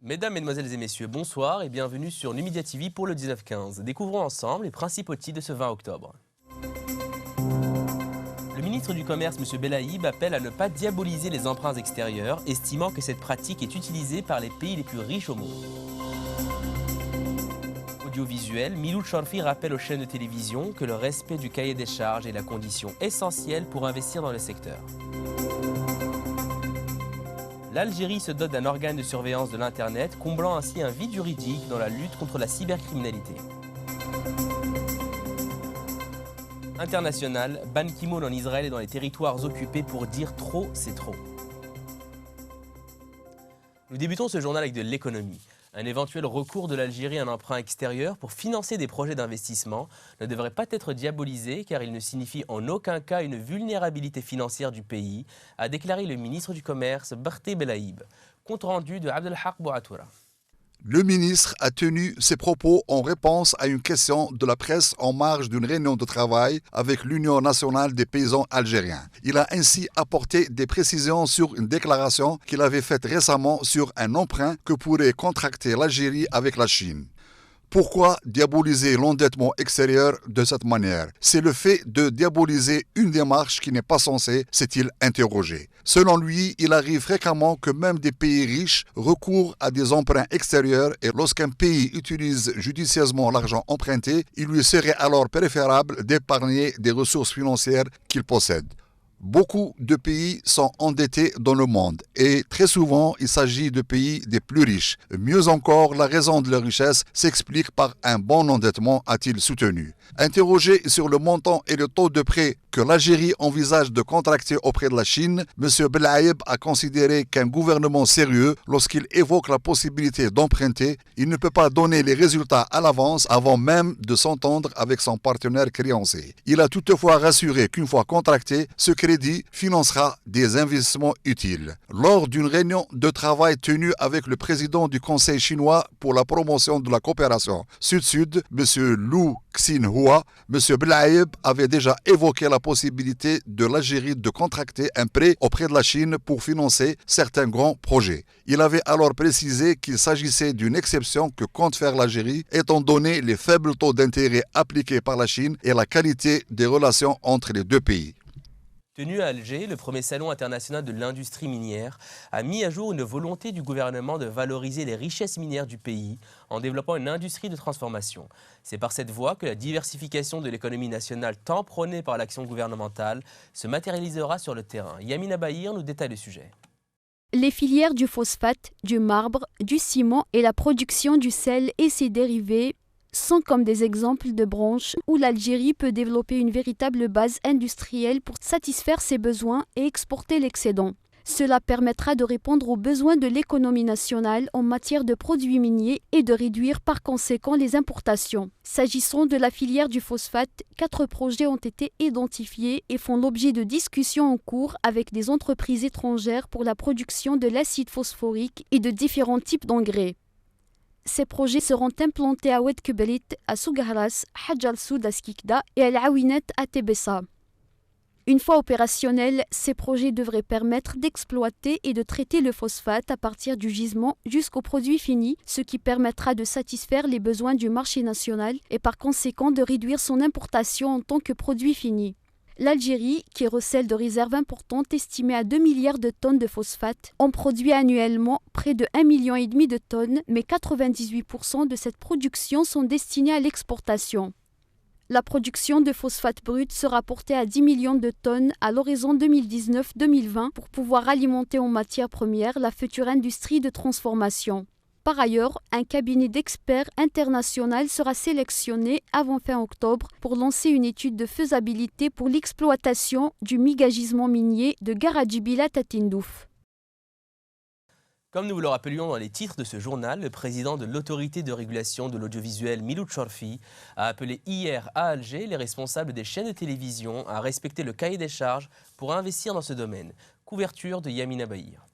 Mesdames, Mesdemoiselles et Messieurs, bonsoir et bienvenue sur Numidia TV pour le 19-15. Découvrons ensemble les principaux titres de ce 20 octobre. Le ministre du Commerce, M. Belaïb, appelle à ne pas diaboliser les emprunts extérieurs, estimant que cette pratique est utilisée par les pays les plus riches au monde. Audiovisuel, Miloud Chorfi rappelle aux chaînes de télévision que le respect du cahier des charges est la condition essentielle pour investir dans le secteur. L'Algérie se dote d'un organe de surveillance de l'Internet, comblant ainsi un vide juridique dans la lutte contre la cybercriminalité. International, Ban Ki-moon en Israël et dans les territoires occupés pour dire trop, c'est trop. Nous débutons ce journal avec de l'économie. Un éventuel recours de l'Algérie à un emprunt extérieur pour financer des projets d'investissement ne devrait pas être diabolisé car il ne signifie en aucun cas une vulnérabilité financière du pays, a déclaré le ministre du Commerce, Barthé Belaïb. Compte rendu de Abdelhak Bouatoura. Le ministre a tenu ses propos en réponse à une question de la presse en marge d'une réunion de travail avec l'Union nationale des paysans algériens. Il a ainsi apporté des précisions sur une déclaration qu'il avait faite récemment sur un emprunt que pourrait contracter l'Algérie avec la Chine. Pourquoi diaboliser l'endettement extérieur de cette manière? C'est le fait de diaboliser une démarche qui n'est pas censée, s'est-il interrogé. Selon lui, il arrive fréquemment que même des pays riches recourent à des emprunts extérieurs et lorsqu'un pays utilise judicieusement l'argent emprunté, il lui serait alors préférable d'épargner des ressources financières qu'il possède. Beaucoup de pays sont endettés dans le monde et très souvent il s'agit de pays des plus riches. Mieux encore, la raison de leur richesse s'explique par un bon endettement, a-t-il soutenu. Interrogé sur le montant et le taux de prêt que l'Algérie envisage de contracter auprès de la Chine, M. Belaïb a considéré qu'un gouvernement sérieux, lorsqu'il évoque la possibilité d'emprunter, il ne peut pas donner les résultats à l'avance avant même de s'entendre avec son partenaire créancier. Il a toutefois rassuré qu'une fois contracté, ce crédit financera des investissements utiles. Lors d'une réunion de travail tenue avec le président du Conseil chinois pour la promotion de la coopération Sud-Sud, M. Liu Xinhua, M. Belaïb avait déjà évoqué la possibilité de l'Algérie de contracter un prêt auprès de la Chine pour financer certains grands projets. Il avait alors précisé qu'il s'agissait d'une exception que compte faire l'Algérie, étant donné les faibles taux d'intérêt appliqués par la Chine et la qualité des relations entre les deux pays. Tenu à Alger, le premier salon international de l'industrie minière a mis à jour une volonté du gouvernement de valoriser les richesses minières du pays en développant une industrie de transformation. C'est par cette voie que la diversification de l'économie nationale tant prônée par l'action gouvernementale se matérialisera sur le terrain. Yamina Bahir nous détaille le sujet. Les filières du phosphate, du marbre, du ciment et la production du sel et ses dérivés sont comme des exemples de branches où l'Algérie peut développer une véritable base industrielle pour satisfaire ses besoins et exporter l'excédent. Cela permettra de répondre aux besoins de l'économie nationale en matière de produits miniers et de réduire par conséquent les importations. S'agissant de la filière du phosphate, 4 projets ont été identifiés et font l'objet de discussions en cours avec des entreprises étrangères pour la production de l'acide phosphorique et de différents types d'engrais. Ces projets seront implantés à Oued Kebrit, à Sougharas, Hadj al-Soud à Skikda et à L'Aouinet à Tébessa. Une fois opérationnels, ces projets devraient permettre d'exploiter et de traiter le phosphate à partir du gisement jusqu'au produit fini, ce qui permettra de satisfaire les besoins du marché national et par conséquent de réduire son importation en tant que produit fini. L'Algérie, qui recèle de réserves importantes estimées à 2 milliards de tonnes de phosphate, en produit annuellement près de 1,5 million de tonnes, mais 98% de cette production sont destinées à l'exportation. La production de phosphate brut sera portée à 10 millions de tonnes à l'horizon 2019-2020 pour pouvoir alimenter en matières premières la future industrie de transformation. Par ailleurs, un cabinet d'experts international sera sélectionné avant fin octobre pour lancer une étude de faisabilité pour l'exploitation du méga-gisement minier de Garadjibila Tatindouf. Comme nous vous le rappelions dans les titres de ce journal, le président de l'autorité de régulation de l'audiovisuel, Miloud Chorfi, a appelé hier à Alger les responsables des chaînes de télévision à respecter le cahier des charges pour investir dans ce domaine. Couverture de Yamina Bahir.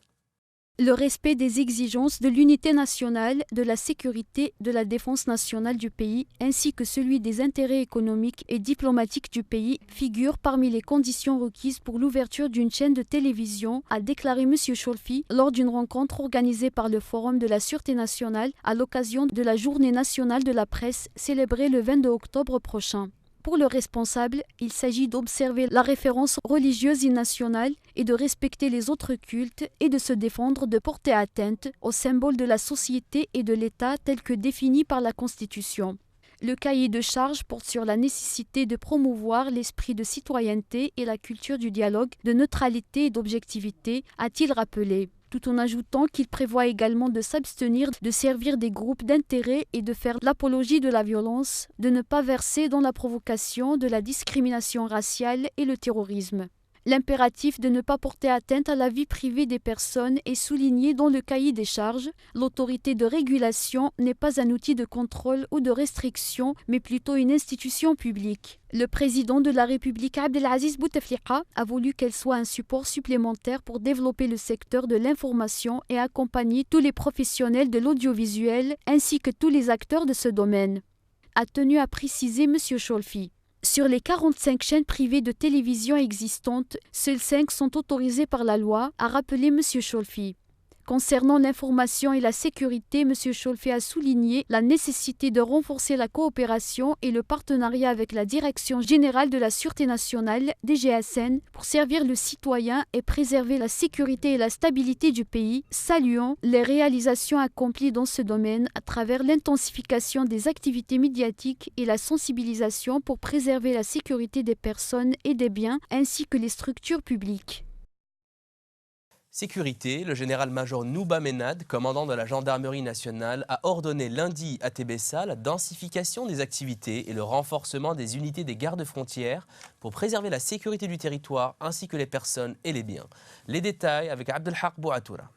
Le respect des exigences de l'unité nationale, de la sécurité, de la défense nationale du pays, ainsi que celui des intérêts économiques et diplomatiques du pays, figure parmi les conditions requises pour l'ouverture d'une chaîne de télévision, a déclaré M. Cholfi lors d'une rencontre organisée par le Forum de la Sûreté nationale à l'occasion de la Journée nationale de la presse célébrée le 22 octobre prochain. Pour le responsable, il s'agit d'observer la référence religieuse et nationale et de respecter les autres cultes et de se défendre de porter atteinte aux symboles de la société et de l'État tels que définis par la Constitution. Le cahier de charge porte sur la nécessité de promouvoir l'esprit de citoyenneté et la culture du dialogue, de neutralité et d'objectivité, a-t-il rappelé, tout en ajoutant qu'il prévoit également de s'abstenir de servir des groupes d'intérêt et de faire l'apologie de la violence, de ne pas verser dans la provocation, de la discrimination raciale et le terrorisme. L'impératif de ne pas porter atteinte à la vie privée des personnes est souligné dans le cahier des charges. L'autorité de régulation n'est pas un outil de contrôle ou de restriction, mais plutôt une institution publique. Le président de la République, Abdelaziz Bouteflika, a voulu qu'elle soit un support supplémentaire pour développer le secteur de l'information et accompagner tous les professionnels de l'audiovisuel ainsi que tous les acteurs de ce domaine, a tenu à préciser M. Cholfi. Sur les 45 chaînes privées de télévision existantes, seules 5 sont autorisées par la loi, a rappelé M. Cholfi. Concernant l'information et la sécurité, M. Cholfi a souligné la nécessité de renforcer la coopération et le partenariat avec la Direction générale de la Sûreté nationale, DGSN, pour servir le citoyen et préserver la sécurité et la stabilité du pays, saluant les réalisations accomplies dans ce domaine à travers l'intensification des activités médiatiques et la sensibilisation pour préserver la sécurité des personnes et des biens, ainsi que les structures publiques. Sécurité, le général-major Nouba Menad, commandant de la gendarmerie nationale, a ordonné lundi à Tébessa la densification des activités et le renforcement des unités des gardes-frontières pour préserver la sécurité du territoire ainsi que les personnes et les biens. Les détails avec Abdelhak Bouatoura.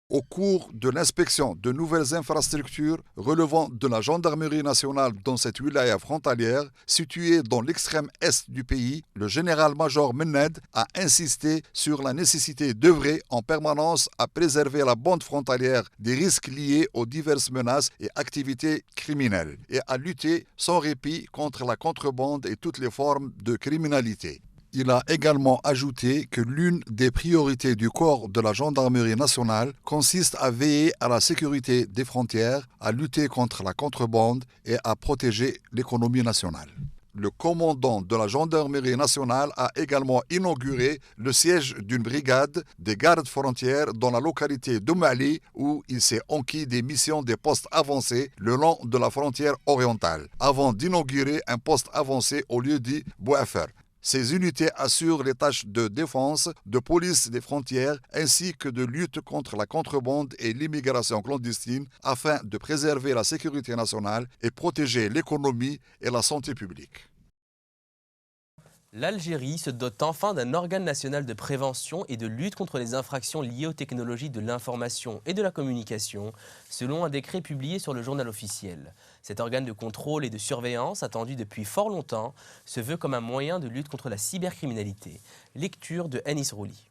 Au cours de l'inspection de nouvelles infrastructures relevant de la gendarmerie nationale dans cette wilaya frontalière située dans l'extrême est du pays, le général-major Menad a insisté sur la nécessité d'œuvrer en permanence à préserver la bande frontalière des risques liés aux diverses menaces et activités criminelles et à lutter sans répit contre la contrebande et toutes les formes de criminalité. Il a également ajouté que l'une des priorités du corps de la gendarmerie nationale consiste à veiller à la sécurité des frontières, à lutter contre la contrebande et à protéger l'économie nationale. Le commandant de la gendarmerie nationale a également inauguré le siège d'une brigade des gardes frontières dans la localité de Mali où il s'est enquis des missions des postes avancés le long de la frontière orientale, avant d'inaugurer un poste avancé au lieu-dit Bouafer. Ces unités assurent les tâches de défense, de police des frontières ainsi que de lutte contre la contrebande et l'immigration clandestine afin de préserver la sécurité nationale et protéger l'économie et la santé publique. L'Algérie se dote enfin d'un organe national de prévention et de lutte contre les infractions liées aux technologies de l'information et de la communication, selon un décret publié sur le journal officiel. Cet organe de contrôle et de surveillance, attendu depuis fort longtemps, se veut comme un moyen de lutte contre la cybercriminalité. Lecture de Anis Rouli.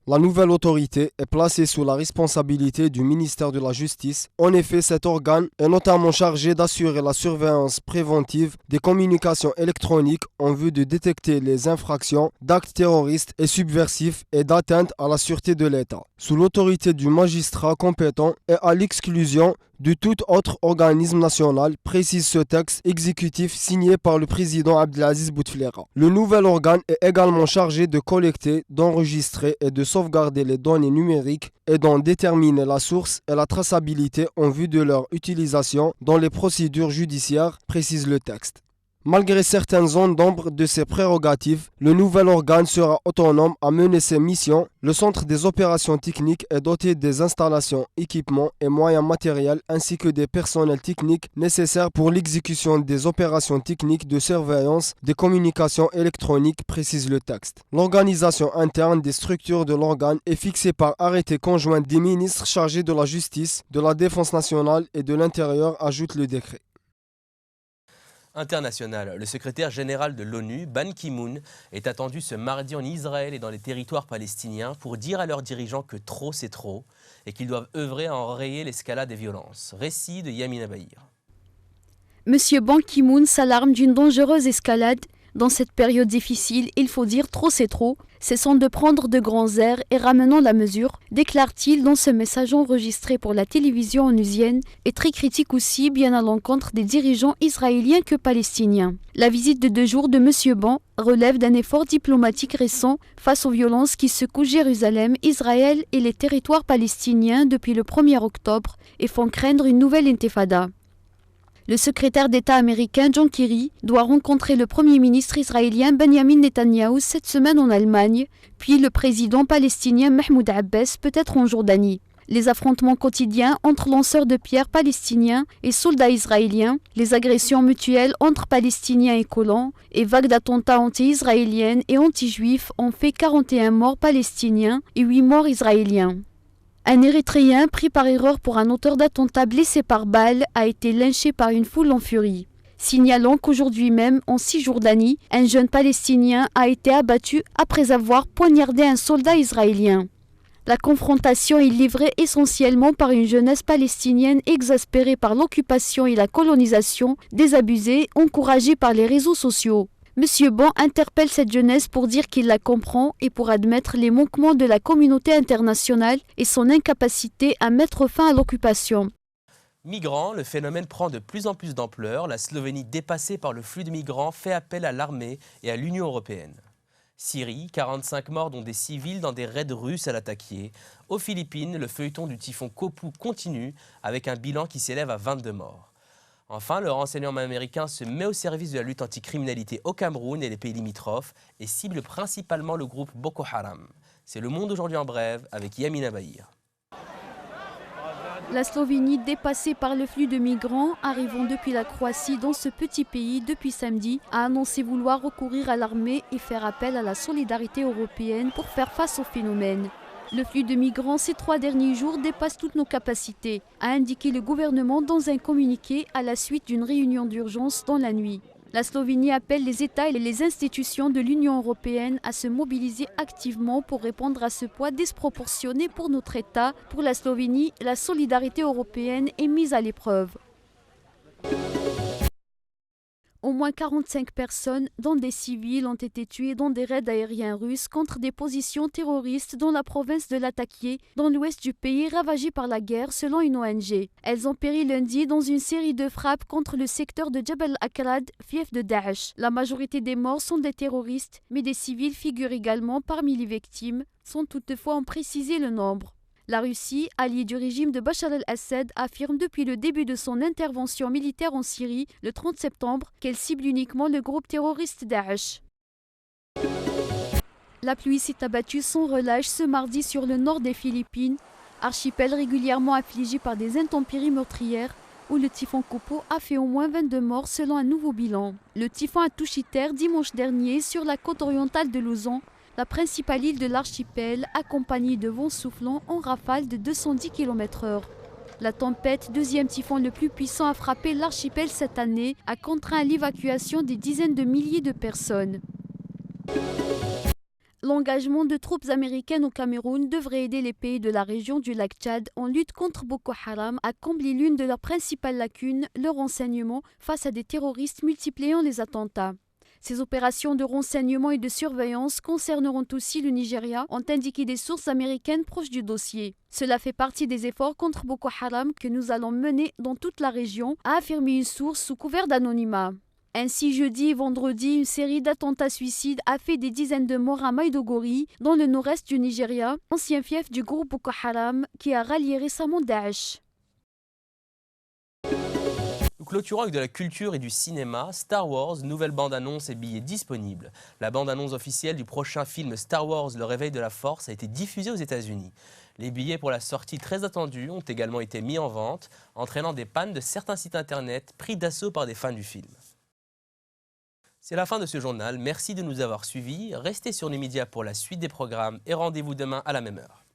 La nouvelle autorité est placée sous la responsabilité du ministère de la Justice. En effet, cet organe est notamment chargé d'assurer la surveillance préventive des communications électroniques en vue de détecter les infractions d'actes terroristes et subversifs et d'atteinte à la sûreté de l'État, sous l'autorité du magistrat compétent et à l'exclusion de tout autre organisme national, précise ce texte exécutif signé par le président Abdelaziz Bouteflika. Le nouvel organe est également chargé de collecter, d'enregistrer et de sauvegarder les données numériques et d'en déterminer la source et la traçabilité en vue de leur utilisation dans les procédures judiciaires, précise le texte. Malgré certaines zones d'ombre de ses prérogatives, le nouvel organe sera autonome à mener ses missions. Le centre des opérations techniques est doté des installations, équipements et moyens matériels ainsi que des personnels techniques nécessaires pour l'exécution des opérations techniques de surveillance des communications électroniques, précise le texte. L'organisation interne des structures de l'organe est fixée par arrêté conjoint des ministres chargés de la justice, de la défense nationale et de l'intérieur, ajoute le décret. International. Le secrétaire général de l'ONU, Ban Ki-moon, est attendu ce mardi en Israël et dans les territoires palestiniens pour dire à leurs dirigeants que trop c'est trop et qu'ils doivent œuvrer à enrayer l'escalade des violences. Récit de Yamina Bahir. Monsieur Ban Ki-moon s'alarme d'une dangereuse escalade. Dans cette période difficile, il faut dire trop c'est trop. Cessons de prendre de grands airs et ramenons la mesure, déclare-t-il dans ce message enregistré pour la télévision onusienne et très critique aussi, bien à l'encontre des dirigeants israéliens que palestiniens. La visite de 2 jours de Monsieur Ban relève d'un effort diplomatique récent face aux violences qui secouent Jérusalem, Israël et les territoires palestiniens depuis le 1er octobre et font craindre une nouvelle intifada. Le secrétaire d'État américain John Kerry doit rencontrer le Premier ministre israélien Benjamin Netanyahou cette semaine en Allemagne, puis le président palestinien Mahmoud Abbas peut-être en Jordanie. Les affrontements quotidiens entre lanceurs de pierres palestiniens et soldats israéliens, les agressions mutuelles entre Palestiniens et colons et vagues d'attentats anti-israéliennes et anti-juifs ont fait 41 morts palestiniens et 8 morts israéliens. Un Érythréen pris par erreur pour un auteur d'attentat blessé par balle a été lynché par une foule en furie. Signalons qu'aujourd'hui même, en Cisjordanie, un jeune Palestinien a été abattu après avoir poignardé un soldat israélien. La confrontation est livrée essentiellement par une jeunesse palestinienne exaspérée par l'occupation et la colonisation, désabusée, encouragée par les réseaux sociaux. Monsieur Ban interpelle cette jeunesse pour dire qu'il la comprend et pour admettre les manquements de la communauté internationale et son incapacité à mettre fin à l'occupation. Migrants, le phénomène prend de plus en plus d'ampleur. La Slovénie, dépassée par le flux de migrants, fait appel à l'armée et à l'Union européenne. Syrie, 45 morts dont des civils dans des raids russes à l'attaquer. Aux Philippines, le feuilleton du typhon Kopu continue avec un bilan qui s'élève à 22 morts. Enfin, le renseignement américain se met au service de la lutte anticriminalité au Cameroun et les pays limitrophes et cible principalement le groupe Boko Haram. C'est Le Monde aujourd'hui en bref avec Yamina Bahir. La Slovénie, dépassée par le flux de migrants arrivant depuis la Croatie dans ce petit pays depuis samedi, a annoncé vouloir recourir à l'armée et faire appel à la solidarité européenne pour faire face au phénomène. Le flux de migrants ces 3 derniers jours dépasse toutes nos capacités, a indiqué le gouvernement dans un communiqué à la suite d'une réunion d'urgence dans la nuit. La Slovénie appelle les États et les institutions de l'Union européenne à se mobiliser activement pour répondre à ce poids disproportionné pour notre État. Pour la Slovénie, la solidarité européenne est mise à l'épreuve. Au moins 45 personnes, dont des civils, ont été tuées dans des raids aériens russes contre des positions terroristes dans la province de Latakia, dans l'ouest du pays ravagé par la guerre selon une ONG. Elles ont péri lundi dans une série de frappes contre le secteur de Jabal Akrad, fief de Daesh. La majorité des morts sont des terroristes, mais des civils figurent également parmi les victimes, sans toutefois en préciser le nombre. La Russie, alliée du régime de Bachar el-Assad, affirme depuis le début de son intervention militaire en Syrie, le 30 septembre, qu'elle cible uniquement le groupe terroriste Daesh. La pluie s'est abattue sans relâche ce mardi sur le nord des Philippines, archipel régulièrement affligé par des intempéries meurtrières, où le typhon Kopu a fait au moins 22 morts selon un nouveau bilan. Le typhon a touché terre dimanche dernier sur la côte orientale de Luzon, la principale île de l'archipel, accompagnée de vents soufflant en rafales de 210 km/h. La tempête, deuxième typhon le plus puissant à frapper l'archipel cette année, a contraint à l'évacuation des dizaines de milliers de personnes. L'engagement de troupes américaines au Cameroun devrait aider les pays de la région du lac Tchad en lutte contre Boko Haram à combler l'une de leurs principales lacunes, le renseignement, face à des terroristes multipliant les attentats. Ces opérations de renseignement et de surveillance concerneront aussi le Nigeria, ont indiqué des sources américaines proches du dossier. Cela fait partie des efforts contre Boko Haram que nous allons mener dans toute la région, a affirmé une source sous couvert d'anonymat. Ainsi, jeudi et vendredi, une série d'attentats suicides a fait des dizaines de morts à Maiduguri, dans le nord-est du Nigeria, ancien fief du groupe Boko Haram, qui a rallié récemment Daesh. Nous clôturons avec de la culture et du cinéma. Star Wars, nouvelle bande-annonce et billets disponibles. La bande-annonce officielle du prochain film Star Wars, Le Réveil de la Force, a été diffusée aux États-Unis. Les billets pour la sortie très attendue ont également été mis en vente, entraînant des pannes de certains sites internet pris d'assaut par des fans du film. C'est la fin de ce journal. Merci de nous avoir suivis. Restez sur Numédia pour la suite des programmes et rendez-vous demain à la même heure.